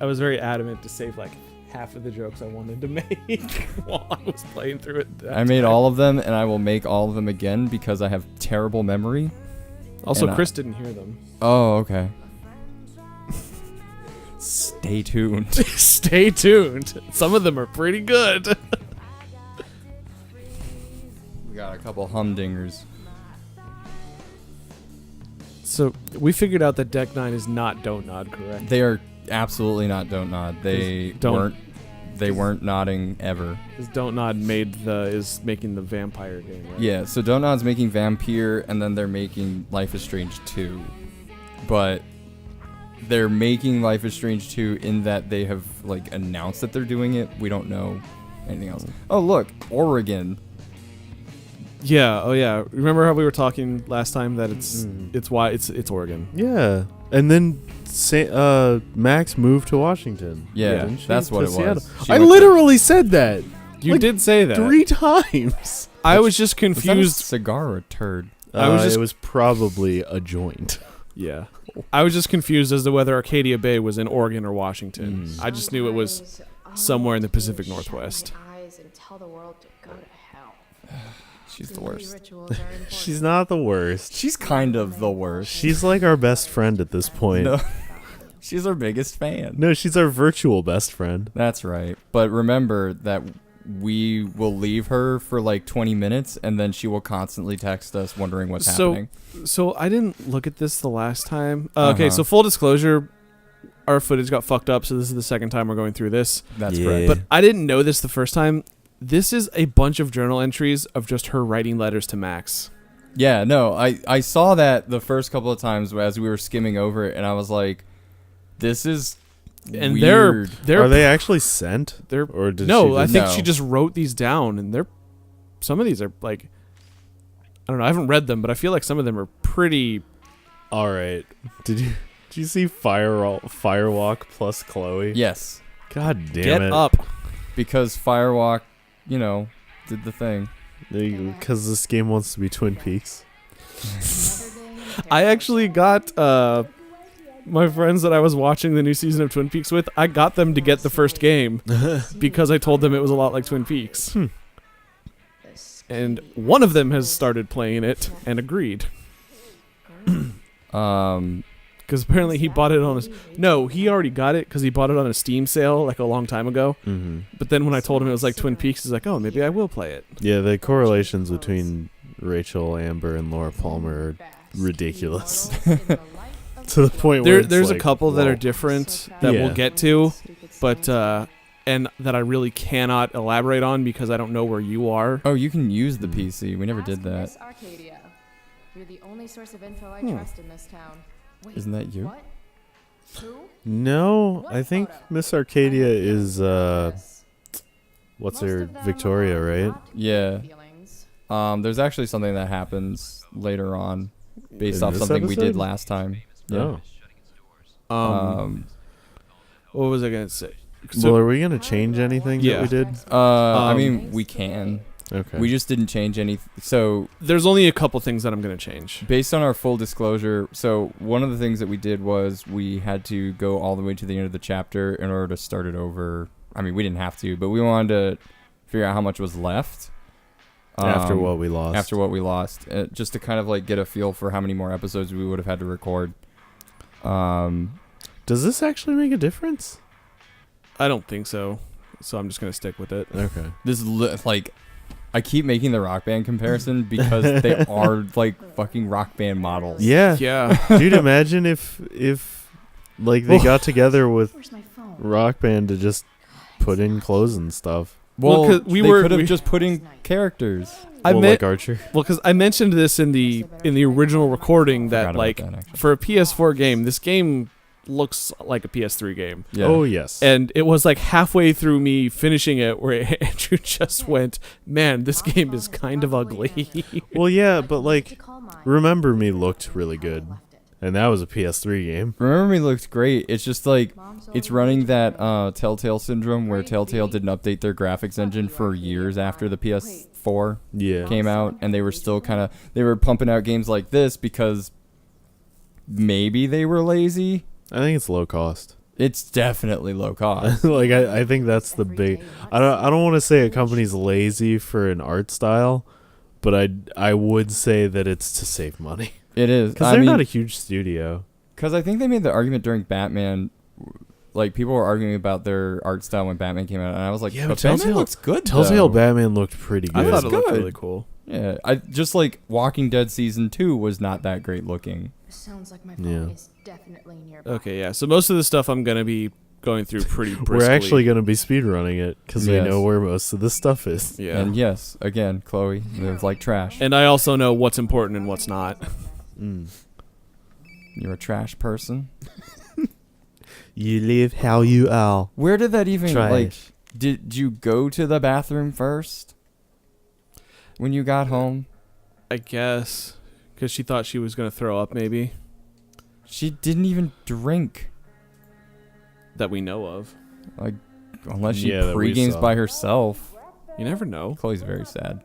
I was very adamant to save like half of the jokes I wanted to make while I was playing through it. I made all of them, and I will make all of them again because I have terrible memory. Also, Chris didn't hear them. Oh, okay. Stay tuned. Stay tuned. Some of them are pretty good. We got a couple humdingers. So we figured out that Deck 9 is not Don't Nod, correct? They are absolutely not Don't Nod. They weren't nodding ever. Because Don't Nod is making the vampire game, right? Yeah, so Don't Nod's making Vampire, and then they're making Life is Strange 2. But they're making Life is Strange 2 in that they have like announced that they're doing it. We don't know anything else. Oh, look, Oregon. Yeah. Oh, yeah. Remember how we were talking last time that it's Oregon. Yeah, and then Max moved to Washington. Yeah, didn't she? that's what To it Seattle. was. I literally said that. You Like, did say that 3 times. I was just Was that a confused. cigar or a turd? It was probably a joint. Yeah. I was just confused as to whether Arcadia Bay was in Oregon or Washington. I just knew it was somewhere in the Pacific Northwest. She's the worst. She's not the worst. She's kind of the worst. She's like our best friend at this point. No. She's our biggest fan. No, she's our virtual best friend. That's right. But remember that we will leave her for like 20 minutes, and then she will constantly text us wondering what's happening. So I didn't look at this the last time. Okay, so full disclosure, our footage got fucked up, so this is the second time we're going through this. That's Yeah. correct. But I didn't know this the first time. This is a bunch of journal entries of just her writing letters to Max. Yeah, no, I saw that the first couple of times as we were skimming over it, and I was like, this is And weird. they're Are they actually sent? they're Or did no, she I just- think No. she just wrote these down, and some of these are like, I don't know, I haven't read them, but I feel like some of them are pretty. All right. Did you see Firewalk plus Chloe? Yes, God damn Get it. up. because Firewalk, did the thing. Because this game wants to be Twin Peaks. I actually got my friends that I was watching the new season of Twin Peaks with, I got them to get the first game because I told them it was a lot like Twin Peaks. And one of them has started playing it and agreed. Because apparently he bought it on his... No, he already got it because he bought it on a Steam sale like a long time ago. Mm-hmm. But then when I told him it was like Twin Peaks, he's like, oh, maybe I will play it. Yeah, the correlations between Rachel Amber and Laura Palmer are ridiculous. To the point where There's it's a couple that whoa. are different that Yeah. we'll get to, but and that I really cannot elaborate on because I don't know where you are. Oh, you can use the PC. We never did that. Arcadia. You're the only source of info I trust in this town. Wait, Isn't that you? What? Who? No, What I think photo? Miss Arcadia is what's Most her of them Victoria, are right? not Yeah. feelings. There's actually something that happens later on based In off this something we did episode? last time. Yeah. Oh. What was I gonna say? Well, are we gonna change anything Yeah. that we did? I mean, we can. Okay. We just didn't change any. So, There's only a couple things that I'm gonna change. based on our full disclosure, so one of the things that we did was we had to go all the way to the end of the chapter in order to start it over. I mean, we didn't have to, but we wanted to figure out how much was left. After what we lost. After what we lost, just to kind of like get a feel for how many more episodes we would have had to record. Does this actually make a difference? I don't think so, so I'm just gonna stick with it. Okay. This like, I keep making the Rock Band comparison because they are like fucking Rock Band models. Yeah. Yeah. Dude, imagine if like they got together with Where's my phone? Rock Band to just put in clothes and stuff. Well, 'cause we they were- could have we- just put in characters. I Well, meant like Archer. well because I mentioned this in the original recording Forgot that about like that, actually. for a PS4 game, this game looks like a PS3 game. Yeah. Oh yes. And it was like halfway through me finishing it where Andrew just went, man, this game is kind of ugly. Well, yeah, but like, Remember Me looked really good, and that was a PS3 game. Remember Me looked great. It's just like it's running that Telltale syndrome where Telltale didn't update their graphics engine for years after the PS4 Yeah. came out, and they were still they were pumping out games like this because maybe they were lazy. I think it's low cost. It's definitely low cost. Like I think that's the big. I don't want to say a company's lazy for an art style, but I would say that it's to save money It is. because they're not a huge studio. Because I think they made the argument during Batman. Like, people were arguing about their art style when Batman came out, and I was like, Yeah, but but Batman Telltale- looks good, Telltale though. Batman looked pretty good. I thought it looked good. really cool. Yeah, I just like Walking Dead season 2 was not that great looking. Sounds like my Yeah. phone is definitely nearby. Okay, yeah. So most of the stuff I'm gonna be going through pretty briskly. We're actually going to be speedrunning it because Yes. we know where most of the stuff is. yeah. And yes, again, Chloe lives like trash. And I also know what's important and what's not. Mm. You're a trash person. You live how you are. Where did that even like? Trash. Did you go to the bathroom first when you got home? I guess because she thought she was gonna throw up, maybe She didn't even drink, that we know of. like, unless she Yeah, that we pre-games saw. by herself. You never know. Chloe's very sad.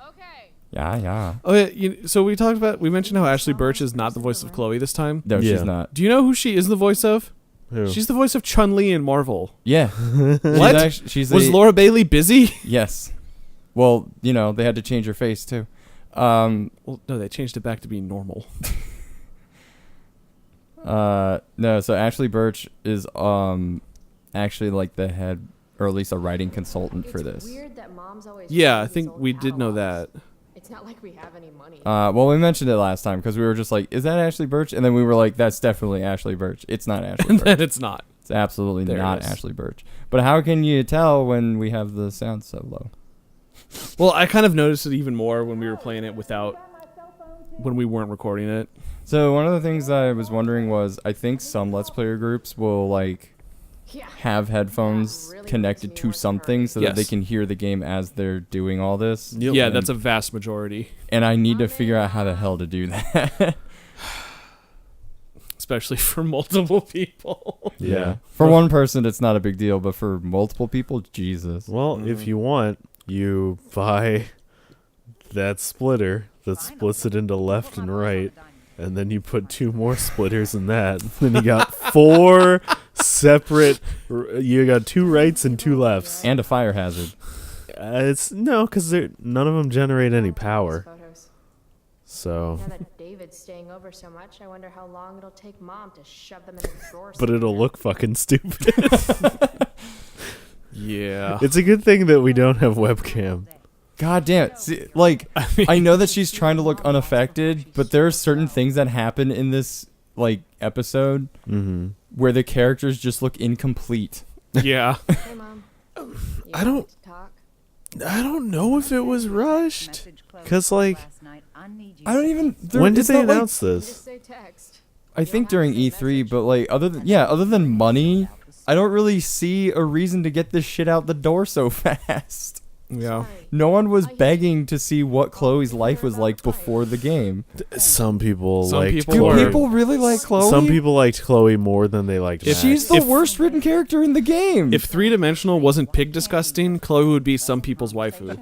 Okay. Yeah. Oh yeah. So we mentioned how Ashley Birch is not the voice of Chloe this time. No, Yeah. she's not. Do you know who she is the voice of? Who? She's the voice of Chun-Li in Marvel. Yeah. What? She's Was a, Laura Bailey busy? Yes. Well, you know, they had to change her face too. Well, no, they changed it back to being normal. No, so Ashley Birch is actually like the head, or at least a writing consultant for this. Weird that mom's always Yeah, I reading these think old we did know catalogs. that. It's not like we have any money. Well, we mentioned it last time because we were just like, "Is that Ashley Birch?" And then we were like, "That's definitely Ashley Birch." It's not Ashley And Birch. then it's not. It's absolutely There it not is. Ashley Birch. But how can you tell when we have the sound so low? Well, I kind of noticed it even more when we were playing it when we weren't recording it. So one of the things I was wondering was, I think some Let's Player groups will like Yeah. have headphones That really connected makes me to want to something so that they Yes. can hear the game as they're doing all this. Yep. Yeah, And- that's a vast majority, And I need to figure out how the hell to do that. especially for multiple people. Yeah. For one person, it's not a big deal, but for multiple people, Jesus. Well, if you want, you buy that splitter that splits it into left and right, and then you put 2 more splitters in that. Then you got 4 separate. You got 2 rights and 2 lefts. And a fire hazard. It's no, because none of them generate any power. Photos. So, Now that David's staying over so much, I wonder how long it'll take Mom to shove them in a drawer. but it'll somewhere. look fucking stupid. Yeah. It's a good thing that we don't have webcam. God damn it. See, like, I know that she's trying to look unaffected, but there are certain things that happen in this, like, episode Mm-hmm. where the characters just look incomplete. Yeah. Hey, Mom. You I don't- want to talk? I don't know if it was rushed. 'Cause, like, I don't even... When did it's they not like- announce this? Just say text. I think during E3, but, like, other than money, I don't really see a reason to get this shit out the door so fast. Yeah. Sorry. No one was begging to see what Chloe's life was like before the game. Some people Some liked people Do Chloe. were- people really like Chloe? Some people liked Chloe more than they liked If Max. She's the If- worst written character in the game. If 3-dimensional wasn't pig disgusting, Chloe would be some people's waifu.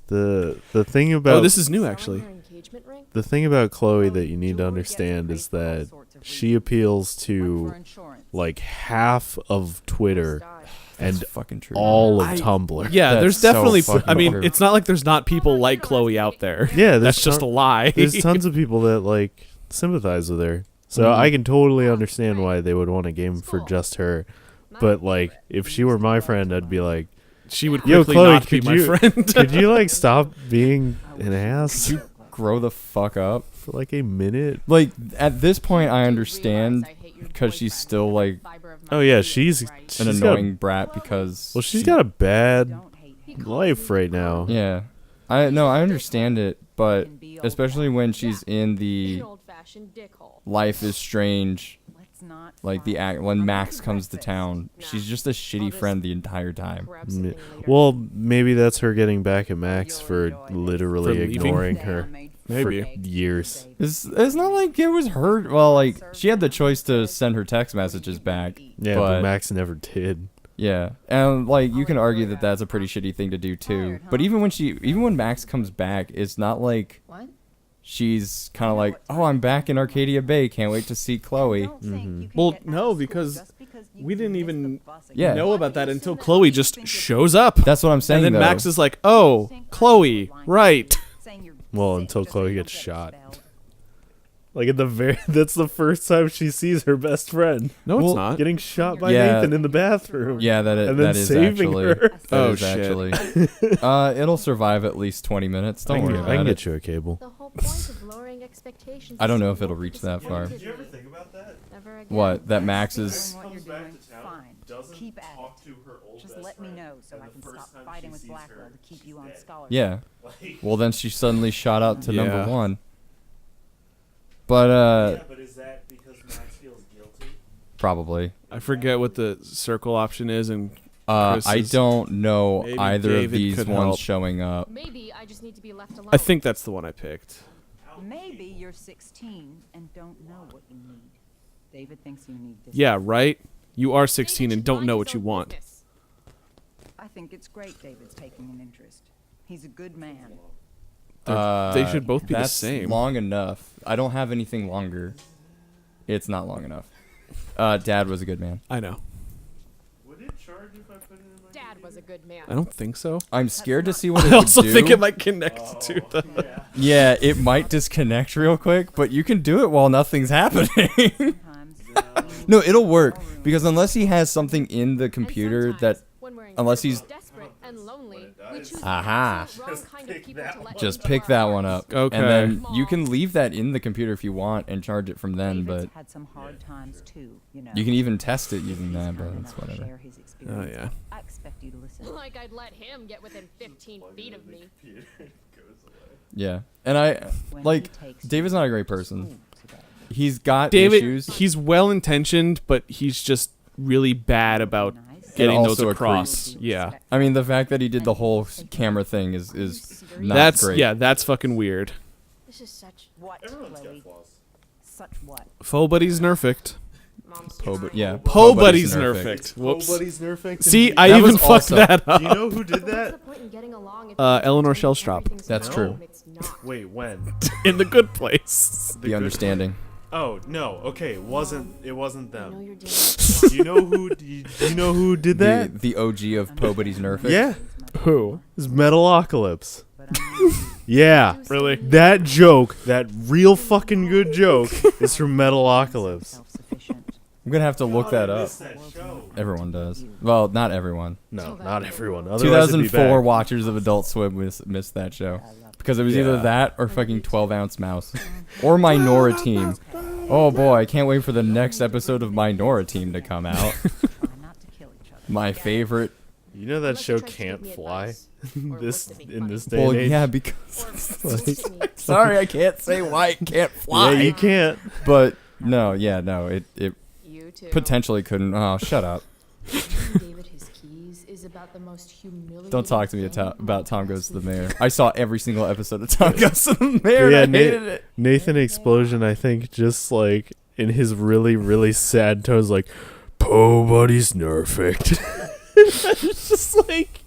the thing about Oh, this is new, actually. Her engagement ring? the thing about Chloe that you need to understand is that she appeals to like half of Twitter That's and fucking true. all of I- Tumblr. Yeah, That's there's so definitely. fucking I mean, true. it's not like there's not people like Chloe out there. Yeah, there's That's just a lie. there's tons of people that like sympathize with her. So Mhm. I can totally understand why they would want a game for just her. But like, if she were my friend, I'd be like, She would Yo, quickly Chloe, not be could my you- friend. could you like stop being an ass Could you grow the fuck up? for like a minute? Like, at this point, I understand because she's still, like, Oh yeah, she's an she's got- annoying brat because... well, she's got a bad life right now. Yeah. I understand it, but especially when she's in the An old-fashioned dick hole. Life is Strange, like the act when Max comes to town, she's just a shitty friend the entire time. Grab something later. Well, maybe that's her getting back at Max for literally For leaving? ignoring her Maybe. for years. It's not like it was her. Well, like, she had the choice to send her text messages back. Yeah, but Max never did. Yeah, and like you can argue that that's a pretty shitty thing to do too. But even when Max comes back, it's not like What? she's kind of like, oh, I'm back in Arcadia Bay. Can't wait to see Chloe. Well, no, because we didn't even Yeah. know about that until Chloe just shows up. That's what I'm saying. And then though. Max is like, oh, Chloe, right. Well, until Chloe gets shot. Like at the that's the first time she sees her best friend No, it's Well, not. getting shot by Yeah. Nathan in the bathroom. Yeah, that and then that is saving actually. her. that Oh, is shit. actually. It'll survive at least 20 minutes. Don't worry I about can it. get you a cable. The whole point of lowering expectations. I don't is know so if it'll you reach that far. disappointed Did you ever me. think about that? Never again. What? That Max is. What you're Comes back doing, to town, fine. doesn't Keep at talk it. to her old Just best let me friend, know so and I the can first stop time fighting she with sees Blackwell her, to keep you on dead. scholarship. Yeah. Like, Well, then she suddenly shot up to Yeah. number 1. But yeah, but is that because Max feels guilty? probably. I forget what the circle option is, and Chris I is- don't know maybe either David of these could ones help. showing up. Maybe I just need to be left alone. I think that's the one I picked. Maybe you're 16 and don't know what you need. David thinks you need this. Yeah, right? You are 16 David and should don't mind know his what you own want. business. I think it's great David's taking an interest. He's a good man. They should both be the that's same. long enough. I don't have anything longer. It's not long enough. Dad was a good man. I know. Would it charge if I put it in my Dad was a good man. I don't think so. I'm scared to see what it I would also do. think it might connect to the. Yeah, it might disconnect real quick, but you can do it while nothing's happening. Sometimes No, it'll work because unless he has something in the And computer that sometimes, when we're unless incredibly he's- desperate and lonely, we choose the Aha. absolute wrong kind of people to let just into pick our that one hearts. up, Okay. and then you can leave that in the computer if you want and charge it from then. David's But had some hard times too, you know. you can even test it using He's that. kind But enough it's to whatever. share his Oh experience. yeah. I expect you to listen. Like I'd let him get within 15 feet of me. Yeah, and I When like he takes David's you not a great to person. school today. He's got David, issues. he's well intentioned, but he's just really bad about Nice. getting And those also a across. creep. Yeah. I mean, the fact that he did the whole camera thing is not That's great. yeah, that's fucking weird. This is such What, Everyone's Chloe? got flaws. Such what? Faux buddy's nerfect. mom's Yeah. Po buddy's buddy's nerfect. nerfect. Whoops. Nobody's nerfing. See, I That even was fucked also- that up. Do you know who did What's that? the point in getting along if Eleanor you pretend Shellstrop. everything's That's fine true. when it's not? Wait, when? In the good place. The understanding. Oh no. Okay, it wasn't I know them. you're doing Do you know who? Do you know who did that? The OG of Po Buddy's Nerfing. Yeah, Who? it's Metalocalypse. But I'm Yeah, Really? that joke, that real fucking good joke, is from Metalocalypse. self-sufficient. I'm gonna have to look that up. That show. Everyone does. Well, not everyone. No, not everyone. Otherwise it'd be 2004 bad. watchers of Adult Swim missed that show because it was Yeah. either that or fucking 12-ounce mouse or Minora Team. Oh boy, I can't wait for the next episode of Minora Team to come out. Try not to kill each other. My favorite. You know that Unless show you're trying to can't give me fly. advice, or This look to be in funny. this day Well, and age. yeah, because Or teach me. sorry, I can't say why it can't fly. Yeah, you can't. But no, it You too. potentially couldn't. Oh, shut up. David his keys is about the most humiliating. Don't talk to me thing about Tom one Goes to the has Mayor. faced. I saw every single episode of Tom Goes to the Mayor. Yeah, and I hated it. Nathan Explosion, I think, just like in his really, really sad tones, like, Po Buddy's nerfect. It's just like,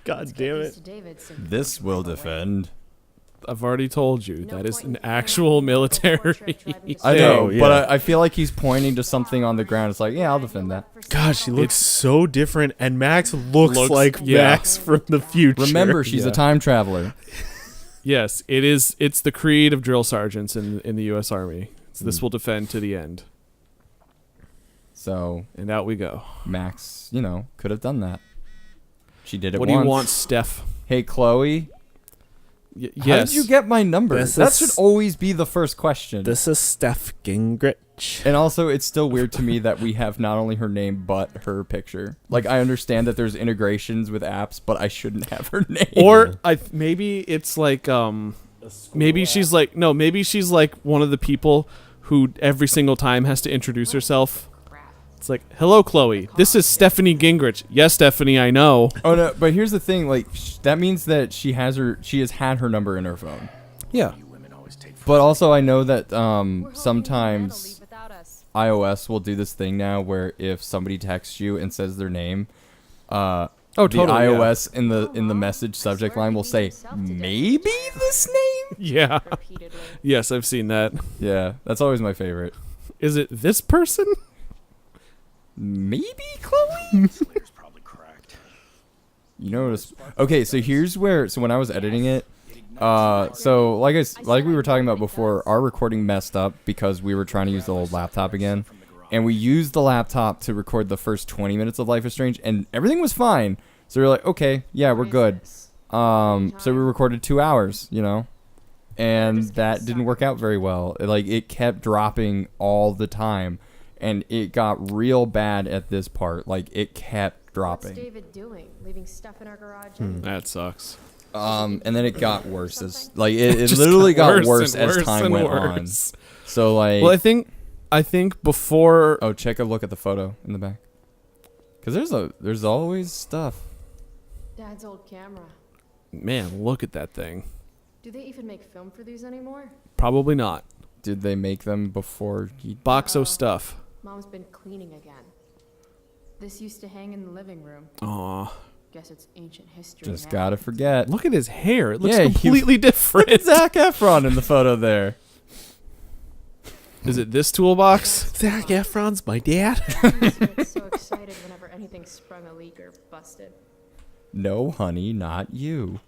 God damn it. Mr. David so This will defend. I've already told you No that is point an in carrying actual on before military. church driving to I Yeah, know, yeah. but I feel like he's pointing to something on the ground. It's like, yeah, I'll defend that. God, she looks so different, and Max looks like yeah. Max from the future. Remember, she's Yeah. a time traveler. Yes, it is. It's the creed of drill sergeants in the U.S. Army. So this Mm. will defend to the end, So and out we go. Max, could have done that. She did it What do once. you want, Steph? Hey, Chloe. How Yes. did you get my number? This That is- should always be the first question. This is Steph Gingrich. And also, it's still weird to me that we have not only her name but her picture. Like, I understand that there's integrations with apps, but I shouldn't have her name. Or maybe it's like maybe she's like one of the people who every single time has to introduce herself. crap. It's like, hello, Chloe. This is Stephanie Gingrich. Yes, Stephanie, I know. Oh no! But here's the thing: like, that means that she has had her number in her phone. Yeah. But also, I know that We're hoping you'll sometimes leave without us. iOS will do this thing now where if somebody texts you and says their name, Oh, the totally. iOS in the message subject line will say maybe this name. Yeah. repeatedly. Yes, I've seen that. Yeah, that's always my favorite. Is it this person? Maybe Chloe? Slater's probably cracked. You notice? Okay, so here's where. So when I was editing it, so like we were talking about before, our recording messed up because we were trying to use the old laptop again, and we used the laptop to record the first 20 minutes of Life is Strange, and everything was fine. So we were like, okay, yeah, we're good. So we recorded 2 hours, you know, and that didn't work out very well. It kept dropping all the time, and it got real bad at this part. Like, it kept What's dropping. David doing? Leaving stuff in our garage? That sucks. And then it got worse. It literally got worse and as time and went worse. on. So like, Well, I think before. oh, check a look at the photo in the back, because there's always stuff. Dad's old camera. Man, look at that thing. Do they even make film for these anymore? Probably not. Did they make them before he? Boxo stuff. Mom's been cleaning again. This used to hang in the living room. Aw. Guess it's ancient history Just now. gotta forget. Look at his hair. It looks Yeah, completely different. Look at Zac Efron in the photo there. Is it this toolbox? Zac Efron's my dad. I used to get so excited whenever anything sprung a leak or busted. No, honey, not you.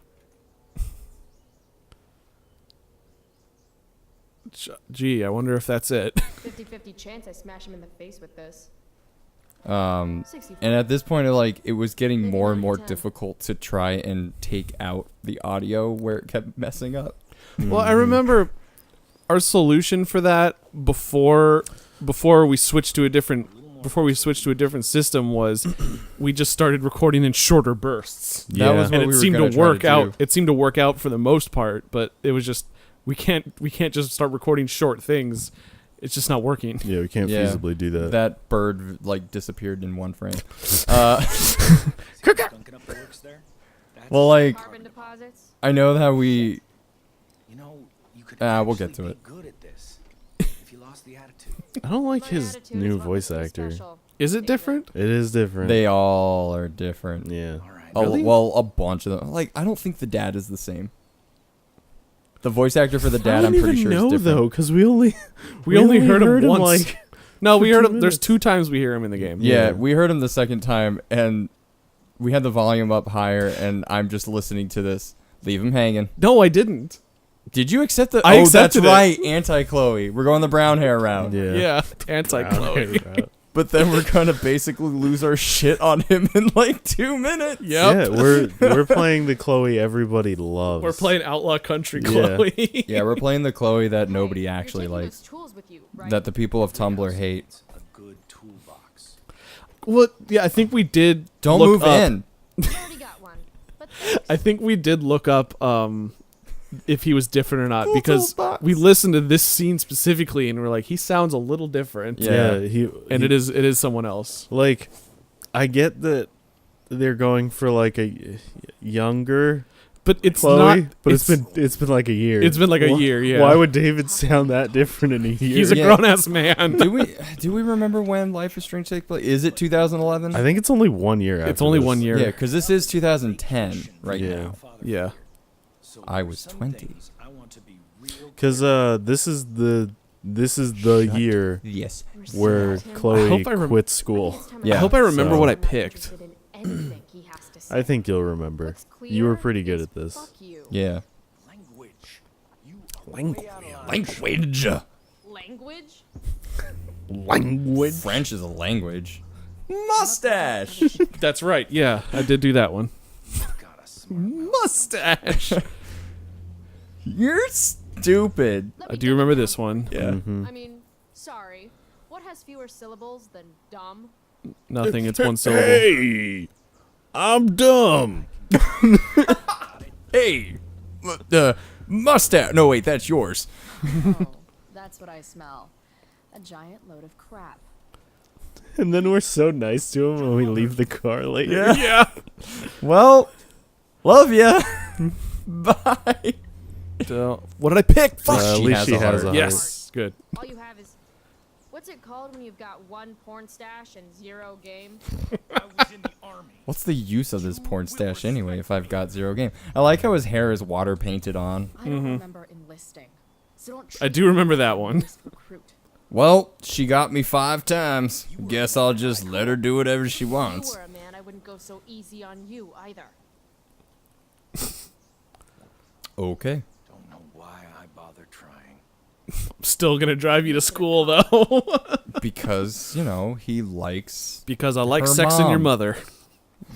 Gee, I wonder if that's it. 50-50 chance I smash him in the face with this. 64. And at this point, it was getting more and more difficult to try and take out the audio where it kept messing up. Well, I remember our solution for that before we switched to a different system was we just started recording in shorter bursts. That was what And it we were seemed gonna to try work do. out. It seemed to work out for the most part, but it was just we can't just start recording short things. It's just not working. Yeah, we can't Yeah. feasibly do that. That bird disappeared in one frame. Dunking up the works there. That's Well, like, Carbon deposits? I know that we. you know, you could we'll get actually to be it. good at this if you lost the attitude. I don't like My his attitude new is what voice makes me actor. special. Is it different? It is different. They all are different. Yeah. All right. Oh, Really? well, a bunch of them. Like, I don't think the dad is the same. The voice actor for the I dad, don't I'm pretty even sure, know is different. though, because we only heard him once. like No, we for heard 2 him. There's minutes. 2 times we hear him in the game. Yeah, Yeah. we heard him the second time, and we had the volume up higher, and I'm just listening to this. Leave him hanging. No, I didn't. Did you accept the? I oh, accepted that's it. right. Anti-Chloe. We're going the brown hair round. Yeah. Yeah, anti-Chloe. But then we're gonna basically lose our shit on him in like 2 minutes. Yep. Yeah, we're playing the Chloe everybody loves. We're playing Outlaw Country Yeah. Chloe. Yeah, we're playing the Chloe that nobody Hey, actually you're taking likes. those tools with you, right? That the people of Tumblr hate. A good toolbox. Well, yeah, I think we did. Don't look move up- in. I already got one. But thanks. I think we did look up if he was different or not Cool because toolbox. we listened to this scene specifically and we're like, he sounds a little different. Yeah. And it is someone else. like, I get that they're going for like a younger But it's Chloe, not. but it's been like a year. It's been like a Why- year. Yeah. Why would David sound that different in a year? He's a Yeah. grown ass man. do we remember when Life is Strange take place? Is it 2011? I think it's only 1 year. After It's only this. 1 year. Yeah, because this is 2010 right Yeah. now. Yeah. So I for was some 20. things, I want to be real Because this is the year Yes. where Tim. I Chloe hope I rem- quits I think school. it's time Yeah. I hope I remember So- what I I'm not picked. interested in anything he has to say. I think you'll remember. What's You were clear pretty good is at this. Fuck you. Yeah. language. You Language. Language. Language? Language. French is a language. Mustache. That's right. Yeah, I did do that one. got a smart Mustache. You're stupid. Let I me do get remember the this one. Yeah. Mhm. I mean, sorry. What has fewer syllables than dumb? Nothing. It's one syllable. Hey, I'm dumb. Hey, mustache. No, wait, that's yours. Oh, that's what I smell. A giant load of crap. And then we're so nice to him when we leave the car later. Yeah. Well, love ya. Bye. What did I pick? Fuck. At She least has she a has heart. a Yes. Good. All you have is What's it called when you've got one porn stash and 0 game? I was in the army. What's the use of this porn stash anyway if I've got 0 game? I like how his hair is water painted on. I don't remember enlisting. So don't I do remember that one. this recruit. Well, she got me 5 times. Guess I'll just let her do whatever she If you wants. were a man, I wouldn't go so easy on you either. Okay. Don't know why I bother trying. Still gonna drive you to school though. Because, you know, he likes... Because I like Her sexing your mom. mother.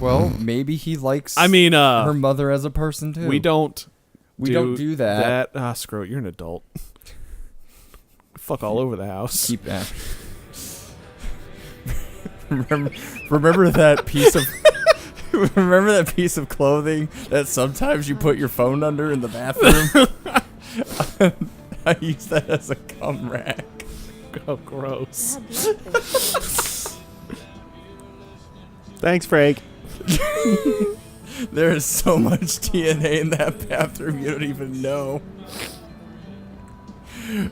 Well, maybe he likes I mean, her mother as a person, too. we don't don't do that. Screw it, you're an adult. Fuck all over the house. Keep that. remember that piece of... Remember that piece of clothing that sometimes you put your phone under in the bathroom? I use that as a cum rack. Oh, gross. Bad luck, things. Thanks, Frank. There is so much DNA in that bathroom you don't even know.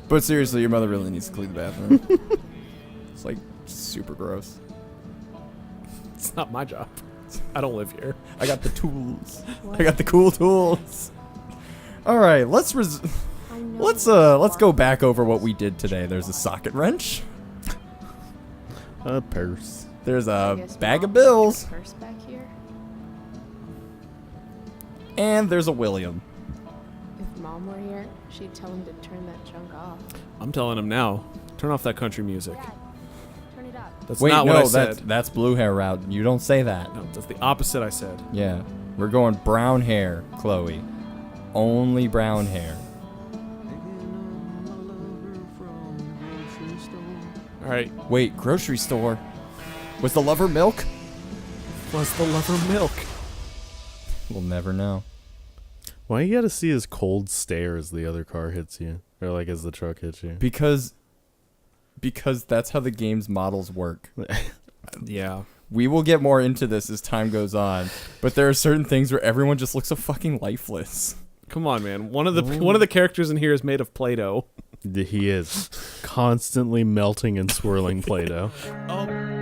But seriously, your mother really needs to clean the bathroom. It's like super gross. It's not my job. I don't live here. I got the tools. I got the cool tools. All right, let's go back over what we did today. There's a socket wrench. A purse. There's I a guess bag of Mom left bills, her purse back here. and there's a William. If Mom were here, she'd tell him to turn that junk off. I'm telling him now. Turn off that country music. Dad, turn it up. That's Wait, not no, what I said. that's blue hair route. You don't say that. No, that's the opposite I said. Yeah, we're going brown hair, Chloe. Only brown hair. All right. Wait, grocery store. Was the lover milk? Was the lover milk? We'll never know. Why you gotta see his cold stare as the other car hits you? Or like as the truck hits you? Because that's how the game's models work. Yeah. We will get more into this as time goes on, but there are certain things where everyone just looks so fucking lifeless. Come on, man. One of the characters in here is made of Play-Doh. He is constantly melting and swirling Play-Doh. Oh.